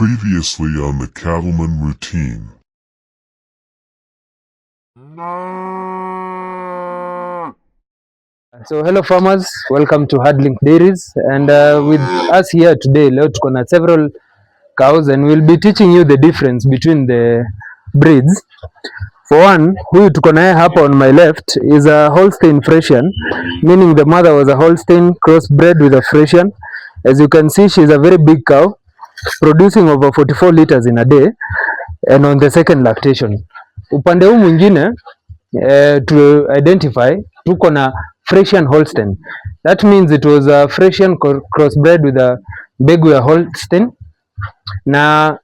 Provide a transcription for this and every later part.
Previously on the Cattleman Routine. So hello farmers, welcome to HerdLink Dairies, and with us here today leo tuko na several cows and we'll be teaching you the difference between the breeds. For one, huyu tuko naye hapa on my left is a Holstein Friesian, meaning the mother was a Holstein crossbred with a Friesian. As you can see, she's a very big cow producing over 44 liters in a day and on the second lactation. Upande huu mwingine to identify tuko na Friesian Holstein. That means it was a Friesian crossbred with a mbegu ya Holstein, na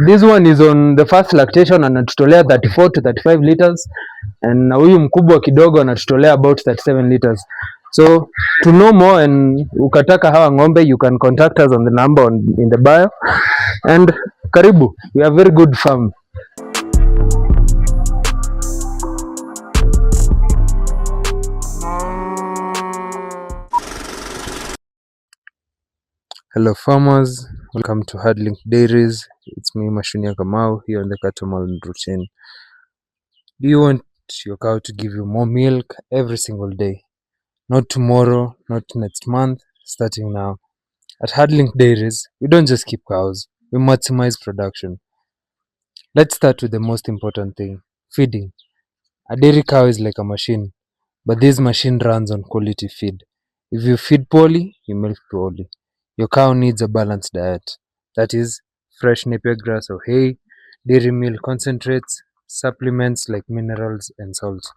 this one is on the first lactation anatutolea 34 to 35 liters and na huyu mkubwa kidogo anatutolea about 37 liters. So to know more and ukataka hawa ng'ombe, you can contact us on the number in the bio, and karibu, we are very good farm. Hello farmers, welcome to HerdLink Dairies. It's me Mashunia Kamau here on the Cattleman Routine. Do you want your cow to give you more milk every single day? Not tomorrow, not next month, starting now. At HerdLink Dairies, we don't just keep cows, we maximize production. Let's start with the most important thing, feeding. A dairy cow is like a machine, but this machine runs on quality feed. If you feed poorly, you milk poorly. Your cow needs a balanced diet. That is, fresh napier grass or hay, dairy meal concentrates, supplements like minerals and salts.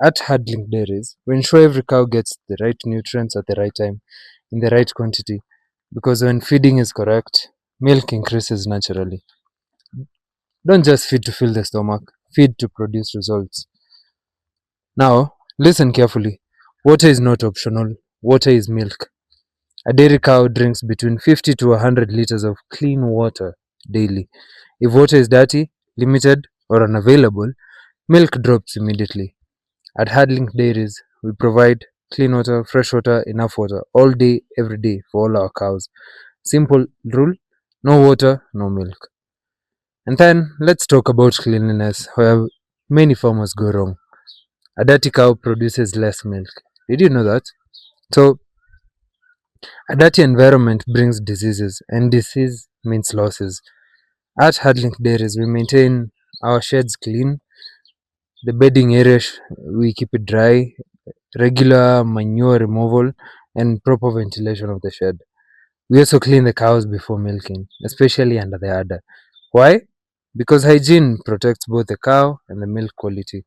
At HerdLink Dairies, we ensure every cow gets the right nutrients at the right time, in the right quantity, because when feeding is correct, milk increases naturally. Don't just feed to fill the stomach, feed to produce results. Now, listen carefully. Water is not optional, water is milk. A dairy cow drinks between 50 to 100 liters of clean water daily. If water is dirty, limited, or unavailable, milk drops immediately. At HerdLink Dairies, we provide clean water, fresh water, enough water, all day, every day for all our cows. Simple rule, no water, no milk. And then let's talk about cleanliness, where many farmers go wrong. A dirty cow produces less milk. Did you know that? So, a dirty environment brings diseases, and disease means losses. At HerdLink Dairies, we maintain our sheds clean, the bedding area, we keep it dry, regular manure removal, and proper ventilation of the shed. We also clean the cows before milking, especially under the udder. Why? Because hygiene protects both the cow and the milk quality.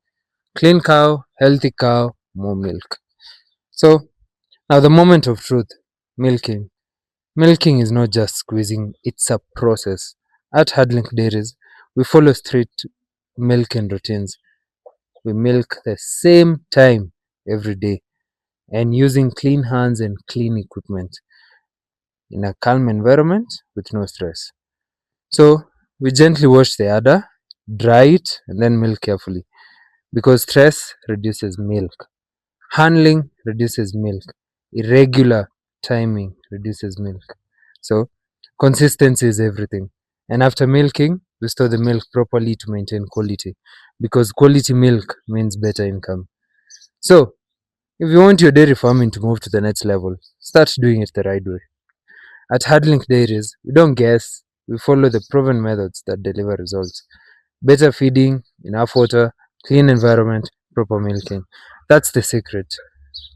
Clean cow, healthy cow, more milk. So, now the moment of truth, milking. Milking is not just squeezing, it's a process. At HerdLink Dairies, we follow strict milking routines. We milk the same time every day and using clean hands and clean equipment in a calm environment with no stress. So, we gently wash the udder, dry it, and then milk carefully, because stress reduces milk. Handling reduces milk. Irregular timing reduces milk. So, consistency is everything. And after milking, we store the milk properly to maintain quality, because quality milk means better income. So, if you want your dairy farming to move to the next level, start doing it the right way. At HerdLink Dairies, we don't guess, we follow the proven methods that deliver results. Better feeding, enough water, clean environment, proper milking. That's the secret.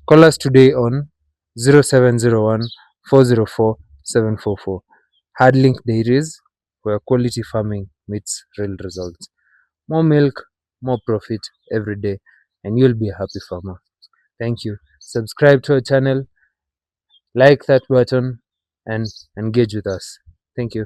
Call us today on 0701 404 744. HerdLink Dairies, where quality farming meets real results. More milk, more profit every day, and you'll be a happy farmer. Thank you. Subscribe to our channel, like that button, and engage with us. Thank you.